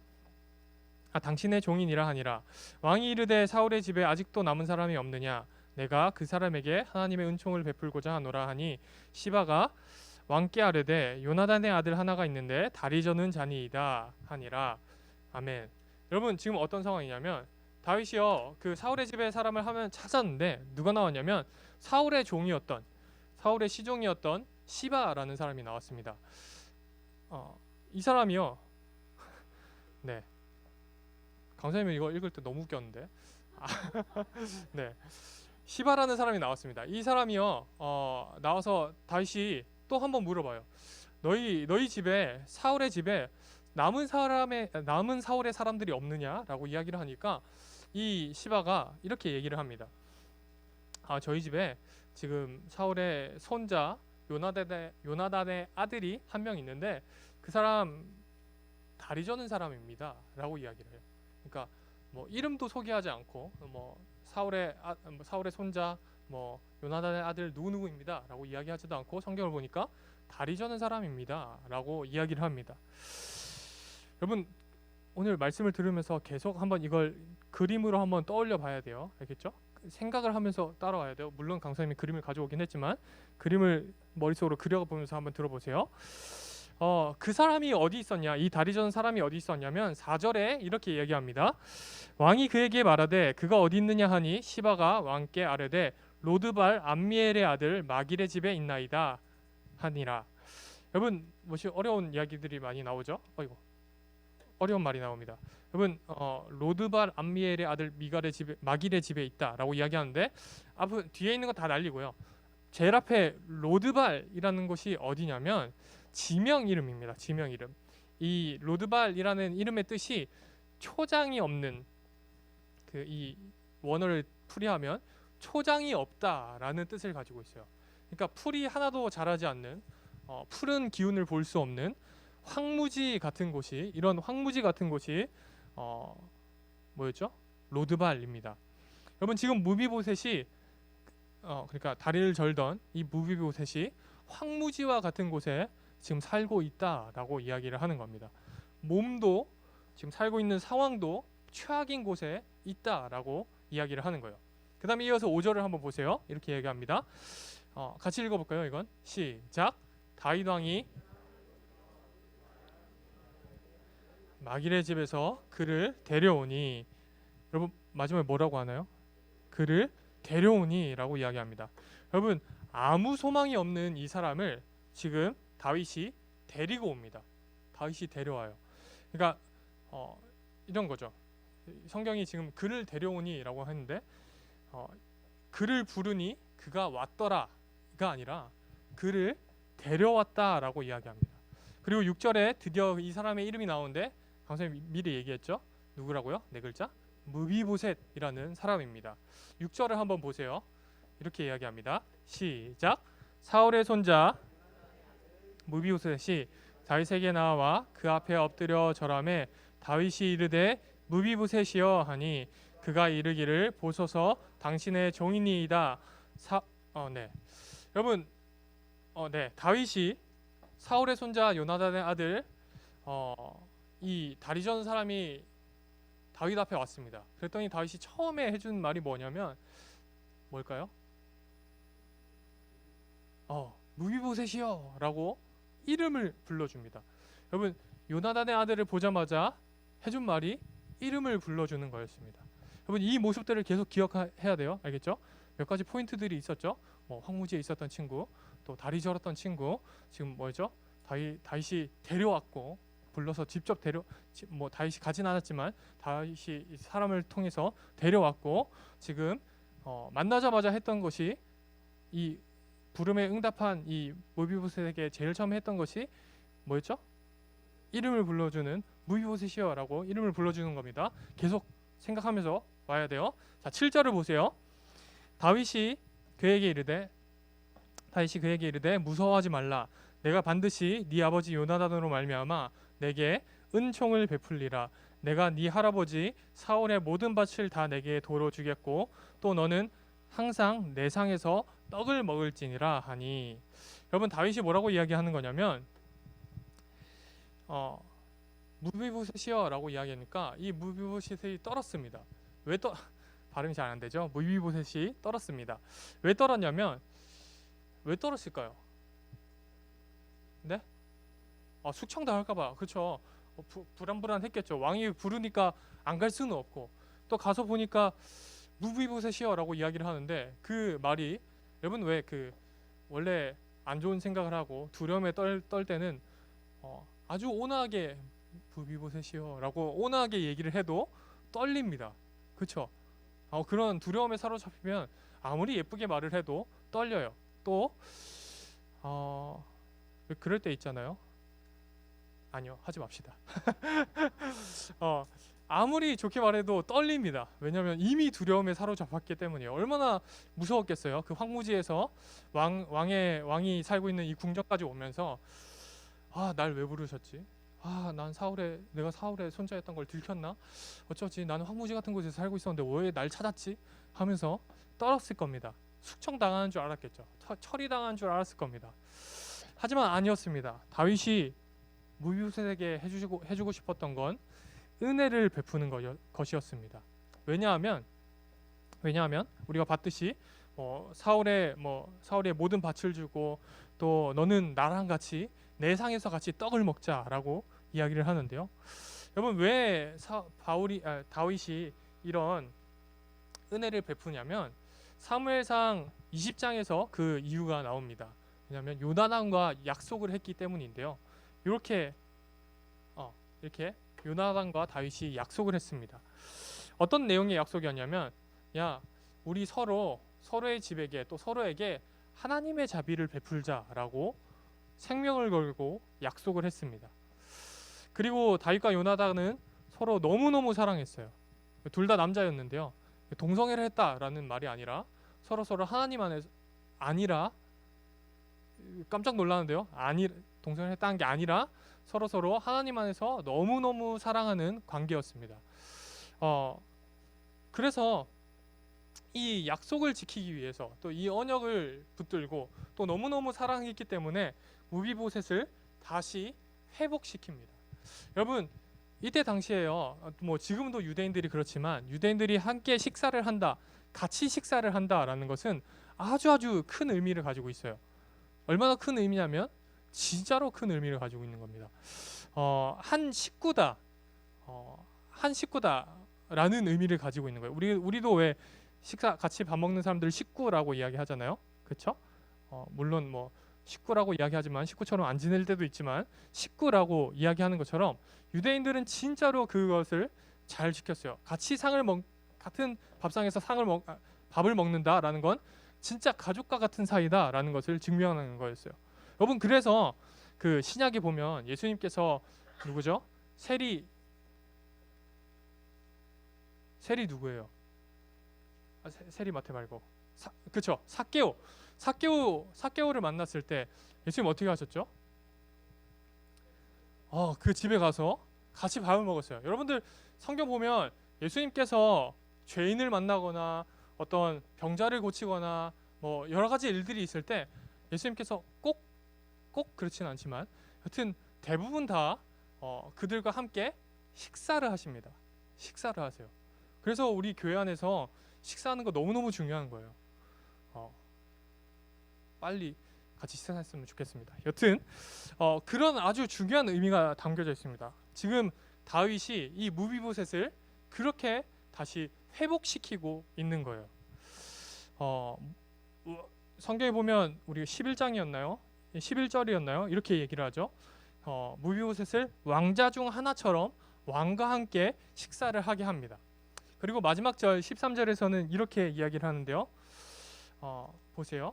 당신의 종이니라 하니라. 왕이 이르되 사울의 집에 아직도 남은 사람이 없느냐? 내가 그 사람에게 하나님의 은총을 베풀고자 하노라 하니 시바가 왕께 아뢰되 요나단의 아들 하나가 있는데 다리 저는 자니이다 하니라. 아멘. 여러분 지금 어떤 상황이냐면 다윗이요 그 사울의 집에 사람을 하면 찾았는데 누가 나왔냐면 사울의 종이었던, 사울의 시종이었던 시바라는 사람이 나왔습니다. 이 사람이요 네, 강사님이 이거 읽을 때 너무 웃겼는데 네, 시바라는 사람이 나왔습니다. 이 사람이요 나와서 다윗이 또 한번 물어봐요. 너희 집에, 사울의 집에 남은 사울의 사람들이 없느냐라고 이야기를 하니까 이 시바가 이렇게 얘기를 합니다. 저희 집에 지금 사울의 손자 요나단의 아들이 한 명 있는데 그 사람 다리 저는 사람입니다라고 이야기를 해요. 그러니까 뭐 이름도 소개하지 않고 뭐 사울의 손자 요나단의 아들 누구누구입니다라고 이야기하지도 않고 성경을 보니까 다리 저는 사람입니다라고 이야기를 합니다. 여러분 오늘 말씀을 들으면서 계속 한번 이걸 그림으로 한번 떠올려 봐야 돼요. 알겠죠? 생각을 하면서 따라와야 돼요. 물론 강사님이 그림을 가져오긴 했지만 그림을 머릿속으로 그려보면서 한번 들어보세요. 그 사람이 어디 있었냐? 이 다리 저는 사람이 어디 있었냐면 4절에 이렇게 얘기합니다. 왕이 그에게 말하되 그가 어디 있느냐 하니 시바가 왕께 아뢰되 로드발 암미엘의 아들 마길의 집에 있나이다 하니라. 여러분 뭐시 어려운 이야기들이 많이 나오죠? 어려운 말이 나옵니다. 여러분 로드발 암미엘의 아들 마길의 집에 있다라고 이야기하는데 앞은 뒤에 있는 거 다 날리고요. 제일 앞에 로드발이라는 곳이 어디냐면 지명 이름입니다. 지명 이름. 이 로드발이라는 이름의 뜻이 초장이 없는, 이 원어를 풀이하면 초장이 없다라는 뜻을 가지고 있어요. 그러니까 풀이 하나도 자라지 않는, 푸른 기운을 볼 수 없는 황무지 같은 곳이, 이런 황무지 같은 곳이 뭐였죠? 로드발입니다. 여러분 지금 무비보셋이 그러니까 다리를 절던 이 무비보셋이 황무지와 같은 곳에 지금 살고 있다라고 이야기를 하는 겁니다. 몸도 지금 살고 있는 상황도 최악인 곳에 있다라고 이야기를 하는 거예요. 그 다음에 이어서 5절을 한번 보세요. 이렇게 얘기합니다. 같이 읽어볼까요? 이건 시작. 다윗 왕이 마길의 집에서 그를 데려오니, 여러분 마지막에 뭐라고 하나요? 그를 데려오니 라고 이야기합니다. 여러분 아무 소망이 없는 이 사람을 지금 다윗이 데리고 옵니다. 다윗이 데려와요. 그러니까 이런 거죠. 성경이 지금 그를 데려오니 라고 하는데 그를 부르니 그가 왔더라가 아니라 그를 데려왔다 라고 이야기합니다. 그리고 6절에 드디어 이 사람의 이름이 나오는데 강사님 미리 얘기했죠? 누구라고요? 네 글자? 무비보셋이라는 사람입니다. 6절을 한번 보세요. 이렇게 이야기합니다. 시작. 사울의 손자 무비보셋이 다윗에게 나와 그 앞에 엎드려 절하매 다윗이 이르되 무비보셋이여 하니 그가 이르기를 보소서 당신의 종이니이다. 여러분 다윗이 사울의 손자 요나단의 아들 이 다리 저는 사람이 다윗 앞에 왔습니다. 그랬더니 다윗이 처음에 해준 말이 뭐냐면 뭘까요? 무비보셋이요 라고 이름을 불러줍니다. 여러분 요나단의 아들을 보자마자 해준 말이 이름을 불러주는 거였습니다. 여러분 이 모습들을 계속 기억해야 돼요. 알겠죠? 몇 가지 포인트들이 있었죠. 뭐 황무지에 있었던 친구, 또 다리 저었던 친구, 지금 뭐죠? 다윗이 데려왔고 불러서 직접 뭐 다윗이 가진 않았지만 다윗이 이 사람을 통해서 데려왔고 지금 만나자마자 했던 것이 이 부름에 응답한 이 무비보셋에게 제일 처음에 했던 것이 뭐였죠? 이름을 불러주는 무비보셋이여라고 이름을 불러주는 겁니다. 계속 생각하면서 와야 돼요. 자, 7절을 보세요. 다윗이 그에게 이르되 무서워하지 말라. 내가 반드시 네 아버지 요나단으로 말미암아 내게 은총을 베풀리라. 내가 네 할아버지 사울의 모든 밭을 다 내게 도로 주겠고 또 너는 항상 내 상에서 떡을 먹을지니라 하니. 여러분 다윗이 뭐라고 이야기하는 거냐면 무비보셋이여라고 이야기하니까 이 무비보셋이 떨었습니다. 발음이 잘 안 되죠? 무비보셋이 떨었습니다. 왜 떨었냐면 왜 떨었을까요? 네? 숙청당할까봐. 그렇죠. 불안불안했겠죠. 왕이 부르니까 안 갈 수는 없고 또 가서 보니까 무비보셋이여라고 이야기를 하는데 그 말이 여러분 왜 원래 안 좋은 생각을 하고 두려움에 떨 때는 아주 온화하게 무비보셋이여라고 온화하게 얘기를 해도 떨립니다. 그렇죠? 그런 두려움에 사로잡히면 아무리 예쁘게 말을 해도 떨려요. 또 그럴 때 있잖아요. 아니요, 하지 맙시다. 아무리 좋게 말해도 떨립니다. 왜냐하면 이미 두려움에 사로잡혔기 때문이에요. 얼마나 무서웠겠어요. 그 황무지에서 왕이 살고 있는 이 궁전까지 오면서 날 왜 부르셨지? 내가 사울의 손자였던 걸 들켰나? 어쩌지? 나는 황무지 같은 곳에서 살고 있었는데 왜 날 찾았지? 하면서 떨었을 겁니다. 숙청당하는 줄 알았겠죠. 처리당하는 줄 알았을 겁니다. 하지만 아니었습니다. 다윗이 무비보셋에게 해주고 싶었던 건 은혜를 베푸는 것이었습니다. 왜냐하면 우리가 봤듯이 사울의 모든 밭을 주고 또 너는 나랑 같이 내 상에서 같이 떡을 먹자라고 이야기를 하는데요. 여러분 왜 다윗이 이런 은혜를 베푸냐면 사무엘상 20장에서 그 이유가 나옵니다. 왜냐하면 요나단과 약속을 했기 때문인데요. 이렇게 요나단과 다윗이 약속을 했습니다. 어떤 내용의 약속이었냐면 우리 서로의 집에게 또 서로에게 하나님의 자비를 베풀자라고 생명을 걸고 약속을 했습니다. 그리고 다윗과 요나단은 서로 너무너무 사랑했어요. 둘 다 남자였는데요. 동성애를 했다라는 말이 아니라 서로 하나님 안에서 아니라 깜짝 놀라는데요. 동성애를 했다는 게 아니라 서로 하나님 안에서 너무너무 사랑하는 관계였습니다. 그래서 이 약속을 지키기 위해서 또 이 언약을 붙들고 또 너무너무 사랑했기 때문에 무비보셋을 다시 회복시킵니다. 여러분 이때 당시에요. 뭐 지금도 유대인들이 그렇지만 유대인들이 함께 식사를 한다, 같이 식사를 한다라는 것은 아주 큰 의미를 가지고 있어요. 얼마나 큰 의미냐면 진짜로 큰 의미를 가지고 있는 겁니다. 한 식구다라는 의미를 가지고 있는 거예요. 우리도 왜 식사 같이 밥 먹는 사람들 식구라고 이야기하잖아요. 그렇죠? 물론 뭐 식구라고 이야기하지만 식구처럼 안 지낼 때도 있지만 식구라고 이야기하는 것처럼 유대인들은 진짜로 그것을 잘 지켰어요. 같은 밥상에서 밥을 먹는다라는 건 진짜 가족과 같은 사이다라는 것을 증명하는 거였어요. 여러분 그래서 그 신약에 보면 예수님께서 누구죠? 세리 누구예요? 세리 마태 말고 그렇죠? 삭개오를 만났을 때 예수님 어떻게 하셨죠? 그 집에 가서 같이 밥을 먹었어요. 여러분들 성경 보면 예수님께서 죄인을 만나거나 어떤 병자를 고치거나 뭐 여러 가지 일들이 있을 때 예수님께서 꼭 그렇지는 않지만 하여튼 대부분 다 그들과 함께 식사를 하십니다. 식사를 하세요. 그래서 우리 교회 안에서 식사하는 거 너무너무 중요한 거예요. 빨리 같이 식사했으면 좋겠습니다. 여튼 그런 아주 중요한 의미가 담겨져 있습니다. 지금 다윗이 이 무비보셋을 그렇게 다시 회복시키고 있는 거예요. 성경에 보면 우리가 11장이었나요? 11절이었나요? 이렇게 얘기를 하죠. 무비보셋을 왕자 중 하나처럼 왕과 함께 식사를 하게 합니다. 그리고 마지막 절 13절에서는 이렇게 이야기를 하는데요. 보세요.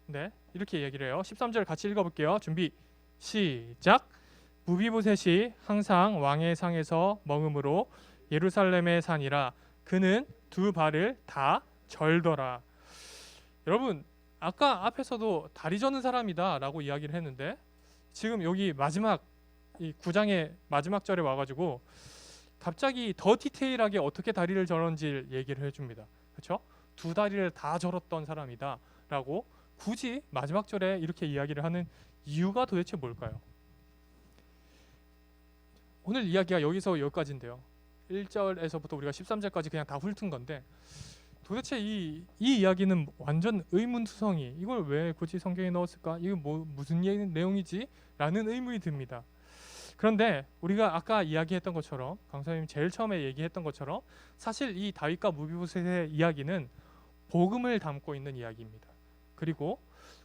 네, 이렇게 얘기를 해요. 13절 같이 읽어볼게요. 준비 시작. 무비보셋이 항상 왕의 상에서 먹음으로 예루살렘에 사니라. 그는 두 발을 다 절더라. 여러분, 아까 앞에서도 다리 저는 사람이다라고 이야기를 했는데 지금 여기 마지막 이 9장의 마지막 절에 와가지고 갑자기 더 디테일하게 어떻게 다리를 저런지 얘기를 해줍니다. 그렇죠? 두 다리를 다 절었던 사람이다라고 굳이 마지막 절에 이렇게 이야기를 하는 이유가 도대체 뭘까요? 오늘 이야기가 여기서 여기까지인데요. 1절에서부터 우리가 13절까지 그냥 다 훑은 건데 도대체 이 이야기는 완전 의문투성이. 이걸 왜 굳이 성경에 넣었을까? 이거 무슨 내용이지? 라는 의문이 듭니다. 그런데 우리가 아까 이야기했던 것처럼 강사님 제일 처음에 얘기했던 것처럼 사실 이 다윗과 무비보셋의 이야기는 복음을 담고 있는 이야기입니다. 그리고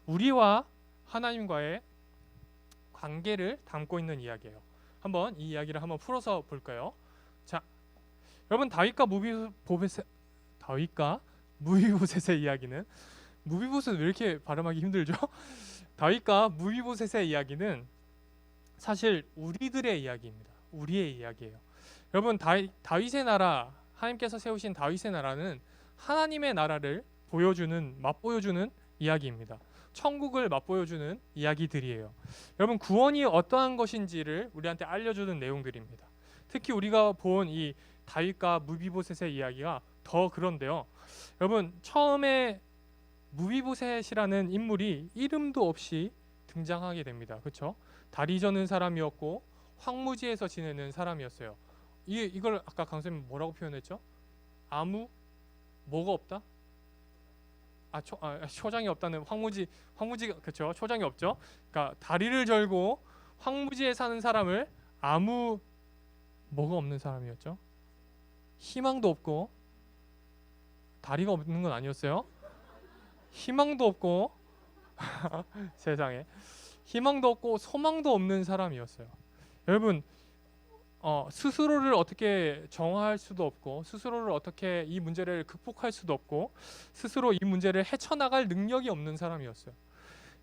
우리와 하나님과의 관계를 담고 있는 이야기예요. 한번 이 이야기를 한번 풀어서 볼까요? 자, 여러분 다윗과 무비보셋의 이야기는 무비보셋 왜 이렇게 발음하기 힘들죠? 다윗과 무비보셋의 이야기는 사실 우리들의 이야기입니다. 우리의 이야기예요. 여러분 다윗의 나라, 하나님께서 세우신 다윗의 나라는 하나님의 나라를 맛보여주는 이야기입니다. 천국을 맛보여주는 이야기들이에요. 여러분 구원이 어떠한 것인지를 우리한테 알려주는 내용들입니다. 특히 우리가 본 이 다윗과 무비보셋의 이야기가 더 그런데요. 여러분 처음에 무비보셋이라는 인물이 이름도 없이 등장하게 됩니다. 그렇죠? 다리 저는 사람이었고 황무지에서 지내는 사람이었어요. 이걸 아까 강선생님 뭐라고 표현했죠? 뭐가 없다? 초장이 없다는 황무지가 그렇죠? 초장이 없죠. 그러니까 다리를 절고 황무지에 사는 사람을 뭐가 없는 사람이었죠? 희망도 없고 다리가 없는 건 아니었어요. 희망도 없고 세상에 희망도 없고 소망도 없는 사람이었어요. 여러분 스스로를 어떻게 정화할 수도 없고 스스로를 어떻게 이 문제를 극복할 수도 없고 스스로 이 문제를 헤쳐나갈 능력이 없는 사람이었어요.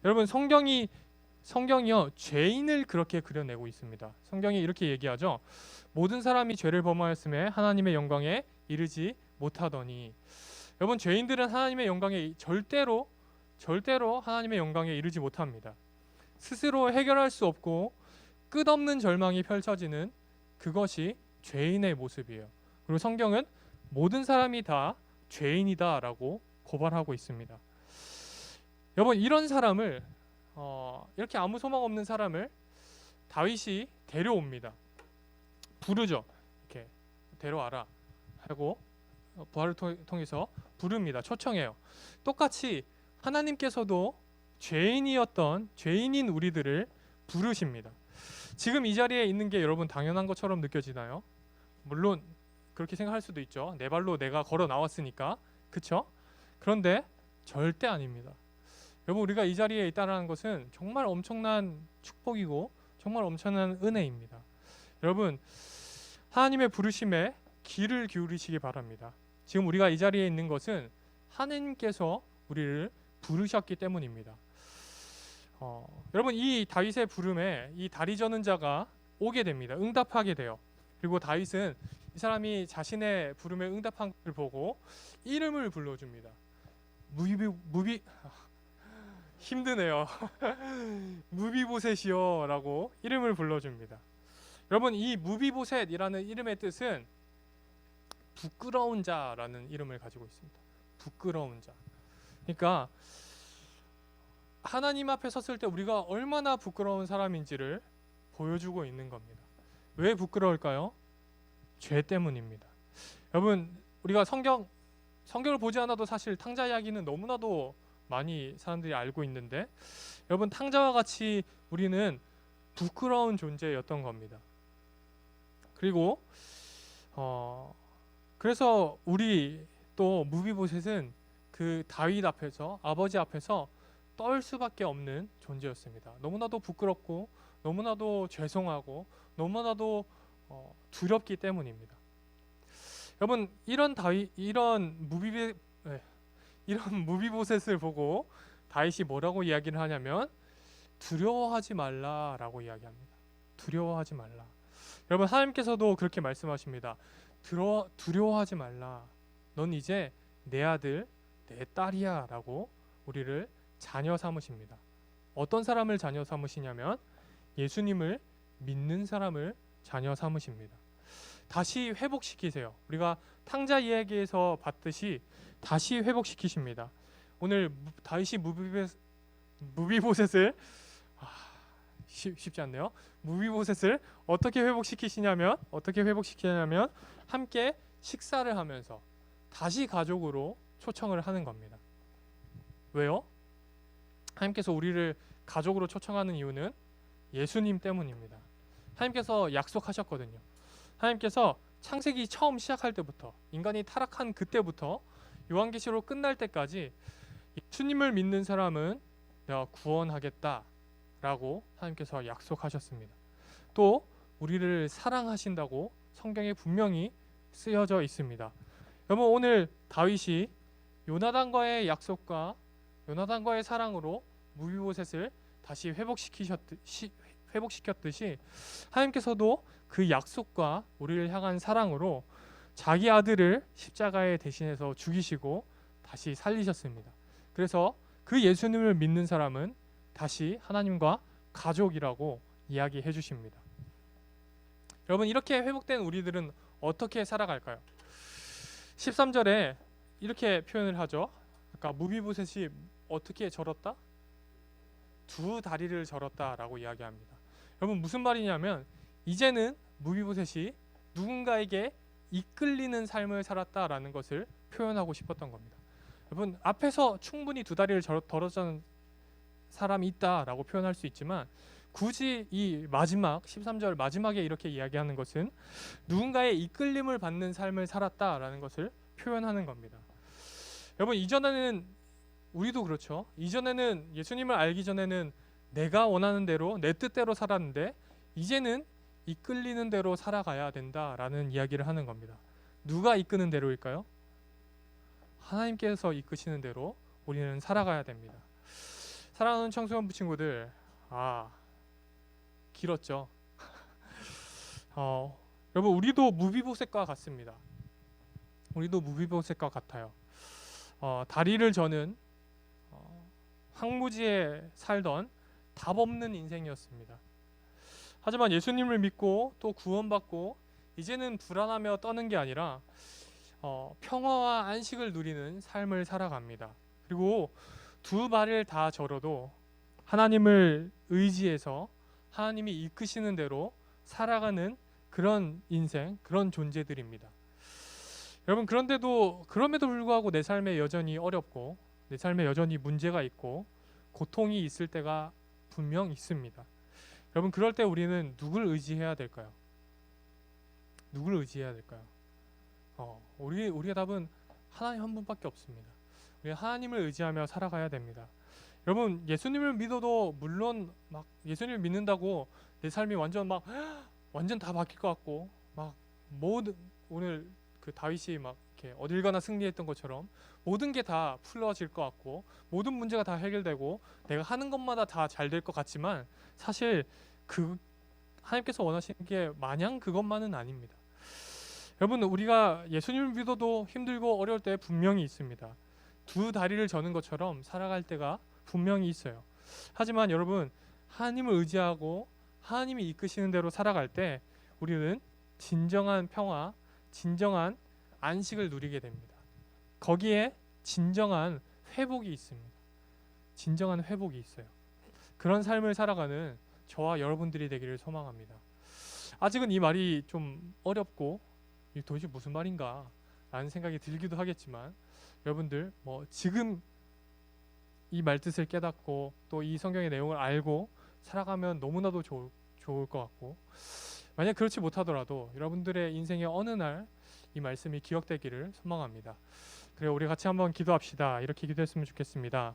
여러분 성경이요 죄인을 그렇게 그려내고 있습니다. 성경이 이렇게 얘기하죠. 모든 사람이 죄를 범하였음에 하나님의 영광에 이르지 못하더니. 여러분 죄인들은 하나님의 영광에 절대로 하나님의 영광에 이르지 못합니다. 스스로 해결할 수 없고 끝없는 절망이 펼쳐지는 그것이 죄인의 모습이에요. 그리고 성경은 모든 사람이 다 죄인이다라고 고발하고 있습니다. 여러분 이런 사람을 이렇게 아무 소망 없는 사람을 다윗이 데려옵니다. 부르죠. 이렇게 데려와라 하고 부활을 통해서 부릅니다. 초청해요. 똑같이 하나님께서도 죄인인 우리들을 부르십니다. 지금 이 자리에 있는 게 여러분 당연한 것처럼 느껴지나요? 물론 그렇게 생각할 수도 있죠. 내 발로 내가 걸어 나왔으니까. 그렇죠? 그런데 절대 아닙니다. 여러분 우리가 이 자리에 있다는 것은 정말 엄청난 축복이고 정말 엄청난 은혜입니다. 여러분 하나님의 부르심에 귀를 기울이시기 바랍니다. 지금 우리가 이 자리에 있는 것은 하나님께서 우리를 부르셨기 때문입니다. 여러분 이 다윗의 부름에 이 다리 저는 자가 오게 됩니다. 응답하게 돼요. 그리고 다윗은 이 사람이 자신의 부름에 응답한 것을 보고 이름을 불러줍니다. 힘드네요. 무비보셋이요 라고 이름을 불러줍니다. 여러분 이 무비보셋이라는 이름의 뜻은 부끄러운 자라는 이름을 가지고 있습니다. 부끄러운 자. 그러니까 하나님 앞에 섰을 때 우리가 얼마나 부끄러운 사람인지를 보여주고 있는 겁니다. 왜 부끄러울까요? 죄 때문입니다. 여러분 우리가 성경을 보지 않아도 사실 탕자 이야기는 너무나도 많이 사람들이 알고 있는데 여러분 탕자와 같이 우리는 부끄러운 존재였던 겁니다. 그리고 그래서 우리 또 무비보셋은 그 다윗 앞에서, 아버지 앞에서 떨 수밖에 없는 존재였습니다. 너무나도 부끄럽고 너무나도 죄송하고 너무나도 두렵기 때문입니다. 여러분, 이런 무비보셋을 보고 다윗이 뭐라고 이야기를 하냐면 두려워하지 말라라고 이야기합니다. 두려워하지 말라. 여러분, 하나님께서도 그렇게 말씀하십니다. 두려워하지 말라. 넌 이제 내 아들, 내 딸이야 라고 우리를 자녀 삼으십니다. 어떤 사람을 자녀 삼으시냐면 예수님을 믿는 사람을 자녀 삼으십니다. 다시 회복시키세요. 우리가 탕자 이야기에서 봤듯이 다시 회복시키십니다. 오늘 다윗이 무비보셋을 쉽지 않네요. 무비보셋을 어떻게 회복시키냐면 함께 식사를 하면서 다시 가족으로 초청을 하는 겁니다. 왜요? 하나님께서 우리를 가족으로 초청하는 이유는 예수님 때문입니다. 하나님께서 약속하셨거든요. 하나님께서 창세기 처음 시작할 때부터, 인간이 타락한 그때부터 요한계시록 끝날 때까지 예수님을 믿는 사람은 내가 구원하겠다라고 하나님께서 약속하셨습니다. 또 우리를 사랑하신다고 성경에 분명히 쓰여져 있습니다. 여러분, 오늘 다윗이 요나단과의 약속과 요나단과의 사랑으로 무비보셋을 다시 회복시켰듯이 하나님께서도 그 약속과 우리를 향한 사랑으로 자기 아들을 십자가에 대신해서 죽이시고 다시 살리셨습니다. 그래서 그 예수님을 믿는 사람은 다시 하나님과 가족이라고 이야기해 주십니다. 여러분, 이렇게 회복된 우리들은 어떻게 살아갈까요? 13절에 이렇게 표현을 하죠. 아까 무비보셋이 어떻게 절었다? 두 다리를 절었다라고 이야기합니다. 여러분, 무슨 말이냐면 이제는 무비보셋이 누군가에게 이끌리는 삶을 살았다라는 것을 표현하고 싶었던 겁니다. 여러분, 앞에서 충분히 두 다리를 벌었던 사람이 있다라고 표현할 수 있지만 굳이 이 마지막 13절 마지막에 이렇게 이야기하는 것은 누군가의 이끌림을 받는 삶을 살았다라는 것을 표현하는 겁니다. 여러분, 이전에는 우리도 그렇죠. 이전에는 예수님을 알기 전에는 내가 원하는 대로 내 뜻대로 살았는데 이제는 이끌리는 대로 살아가야 된다라는 이야기를 하는 겁니다. 누가 이끄는 대로일까요? 하나님께서 이끄시는 대로 우리는 살아가야 됩니다. 사랑하는 청소년부 친구들, 길었죠. 여러분, 우리도 무비보셋과 같습니다. 우리도 무비보셋과 같아요. 다리를 저는 황무지에 살던 답 없는 인생이었습니다. 하지만 예수님을 믿고 또 구원받고 이제는 불안하며 떠는 게 아니라 평화와 안식을 누리는 삶을 살아갑니다. 그리고 두 발을 다 절어도 하나님을 의지해서 하나님이 이끄시는 대로 살아가는 그런 인생, 그런 존재들입니다. 여러분, 그럼에도 불구하고 내 삶에 여전히 어렵고 내 삶에 여전히 문제가 있고 고통이 있을 때가 분명 있습니다. 여러분, 그럴 때 우리는 누굴 의지해야 될까요? 누굴 의지해야 될까요? 우리의 답은 하나님 한 분밖에 없습니다. 우리 하나님을 의지하며 살아가야 됩니다. 여러분, 예수님을 믿어도 물론 막 예수님을 믿는다고 내 삶이 완전 다 바뀔 것 같고 막 모든 오늘 그 다윗이 막 이렇게 어딜 가나 승리했던 것처럼 모든 게 다 풀어질 것 같고 모든 문제가 다 해결되고 내가 하는 것마다 다 잘 될 것 같지만 사실 그 하나님께서 원하시는 게 마냥 그것만은 아닙니다. 여러분, 우리가 예수님을 믿어도 힘들고 어려울 때 분명히 있습니다. 두 다리를 저는 것처럼 살아갈 때가 분명히 있어요. 하지만 여러분, 하나님을 의지하고 하나님이 이끄시는 대로 살아갈 때 우리는 진정한 평화, 진정한 안식을 누리게 됩니다. 거기에 진정한 회복이 있습니다. 진정한 회복이 있어요. 그런 삶을 살아가는 저와 여러분들이 되기를 소망합니다. 아직은 이 말이 좀 어렵고 이게 도대체 무슨 말인가 라는 생각이 들기도 하겠지만 여러분들 지금 이 말뜻을 깨닫고 또 이 성경의 내용을 알고 살아가면 너무나도 좋을 것 같고 만약 그렇지 못하더라도 여러분들의 인생의 어느 날 이 말씀이 기억되기를 소망합니다. 그래 우리 같이 한번 기도합시다. 이렇게 기도했으면 좋겠습니다.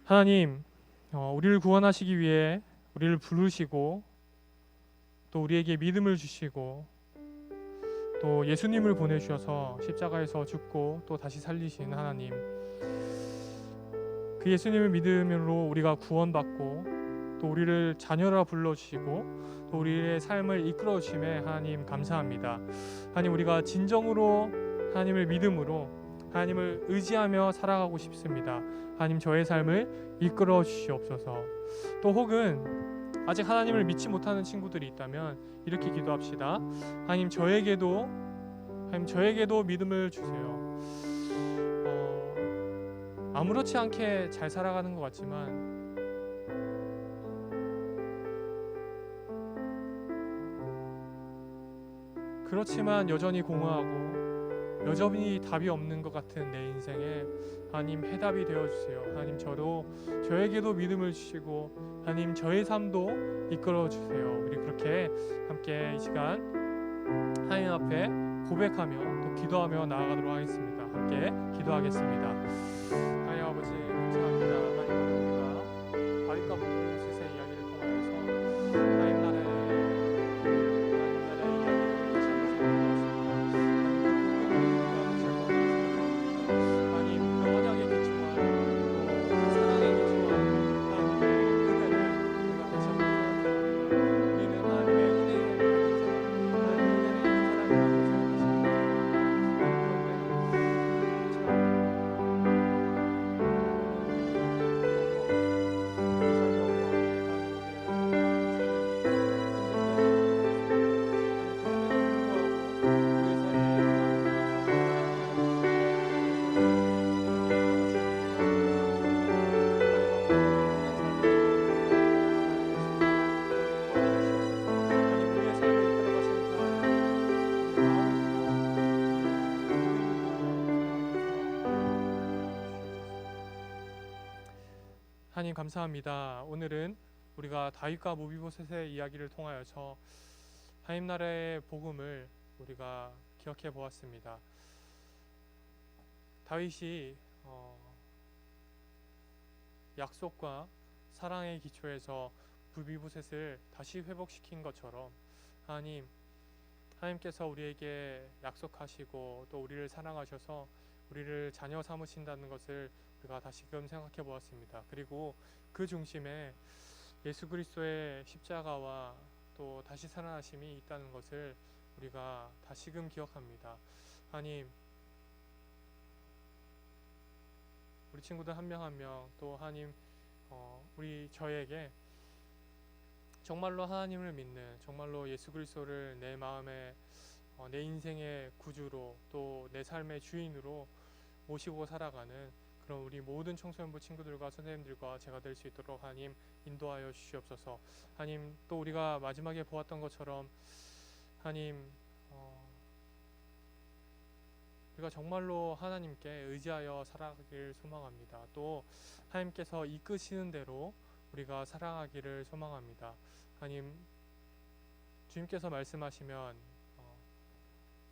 하나님, 우리를 구원하시기 위해 우리를 부르시고 또 우리에게 믿음을 주시고 또 예수님을 보내주셔서 십자가에서 죽고 또 다시 살리신 하나님, 그 예수님을 믿음으로 우리가 구원받고 또 우리를 자녀라 불러주시고 또 우리의 삶을 이끌어 주심에 하나님 감사합니다. 하나님, 우리가 진정으로 하나님을 믿음으로 하나님을 의지하며 살아가고 싶습니다. 하나님, 저의 삶을 이끌어 주시옵소서. 또 혹은 아직 하나님을 믿지 못하는 친구들이 있다면 이렇게 기도합시다. 하나님, 저에게도 믿음을 주세요. 아무렇지 않게 잘 살아가는 것 같지만 그렇지만 여전히 공허하고 여전히 답이 없는 것 같은 내 인생에 하나님 해답이 되어주세요. 하나님, 저에게도 믿음을 주시고 하나님 저의 삶도 이끌어 주세요. 우리 그렇게 함께 이 시간 하나님 앞에 고백하며 또 기도하며 나아가도록 하겠습니다. 함께 기도하겠습니다. 하나님 아버지 감사합니다. 하나님, 우리가 다윗과 모세의 이야기를 통하여서 하나님 나라의 이야기를 다시 한번 하나님 그 언약에 기초한 또 사랑에 기초한 하나님의 은혜를 우리가 다시 한번 생각합니다. 우리는 하나님의 은혜에 받은 사람, 하나님의 은혜를 사랑이라고 하나님 감사합니다. 오늘은 우리가 다윗과 무비보셋의 이야기를 통하여서 하나님 나라의 복음을 우리가 기억해 보았습니다. 다윗이 약속과 사랑의 기초에서 무비보셋을 다시 회복시킨 것처럼 하나님께서 우리에게 약속하시고 또 우리를 사랑하셔서 우리를 자녀 삼으신다는 것을 우리가 다시금 생각해 보았습니다. 그리고 그 중심에 예수 그리스도의 십자가와 또 다시 살아나심이 있다는 것을 우리가 다시금 기억합니다. 하나님, 우리 친구들 한 명 한 명 또 하나님 저에게 정말로 하나님을 믿는, 정말로 예수 그리스도를 내 마음에 내 인생의 구주로 또 내 삶의 주인으로 모시고 살아가는 그런 우리 모든 청소년부 친구들과 선생님들과 제가 될 수 있도록 하나님 인도하여 주시옵소서. 하나님, 또 우리가 마지막에 보았던 것처럼 하나님 우리가 정말로 하나님께 의지하여 살아가기를 소망합니다. 또 하나님께서 이끄시는 대로 우리가 살아가기를 소망합니다. 하나님, 주님께서 말씀하시면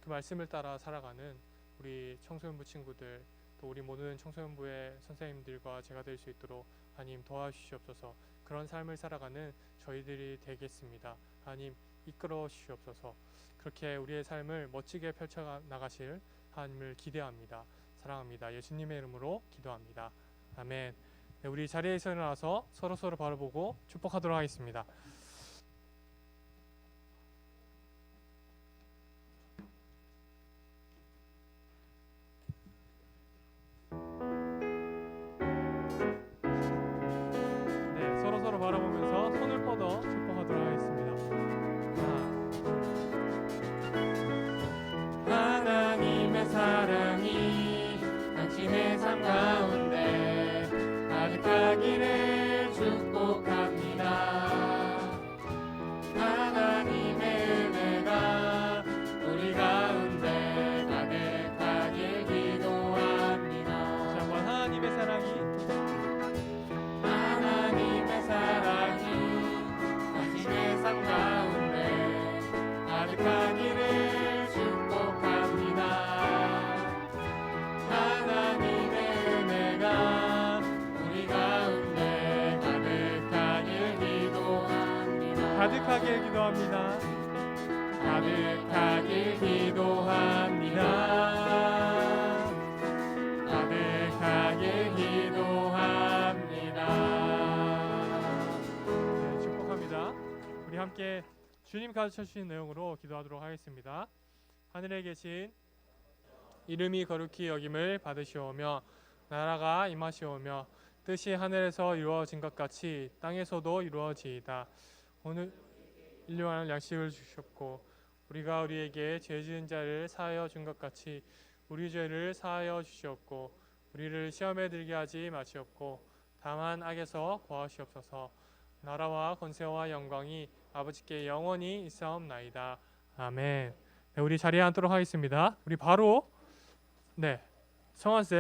그 말씀을 따라 살아가는 우리 청소년부 친구들 또 우리 모든 청소년부의 선생님들과 제가 될 수 있도록 하나님 도와주시옵소서. 그런 삶을 살아가는 저희들이 되겠습니다. 하나님 이끌어 주시옵소서. 그렇게 우리의 삶을 멋지게 펼쳐 나가실 하나님을 기대합니다. 사랑합니다. 예수님의 이름으로 기도합니다. 아멘. 네, 우리 자리에서 일어나서 서로 바라보고 축복하도록 하겠습니다. 네, 서로 바라보면서 손을 뻗어 축복하도록 하겠습니다. 하나님의 사랑이 당신의 삶 가운데 가득하기를 축복합니다. 가득하게 기도합니다. 가득하게 기도합니다. 가득하게 기도합니다. 네, 축복합니다. 우리 함께 주님 가르쳐 주신 내용으로 기도하도록 하겠습니다. 하늘에 계신 이름이 거룩히 여김을 받으시오며 나라가 임하시오며 뜻이 하늘에서 이루어진 것 같이 땅에서도 이루어지이다. 오늘 일용할 양식을 주셨고 우리가 우리에게 죄 지은 자를 사하여 준 것 같이 우리 죄를 사하여 주시옵고 우리를 시험에 들게 하지 마시옵고 다만 악에서 구하시옵소서. 나라와 권세와 영광이 아버지께 영원히 있사옵나이다. 아멘. 네, 우리 자리에 앉도록 하겠습니다. 우리 바로 성환 쌤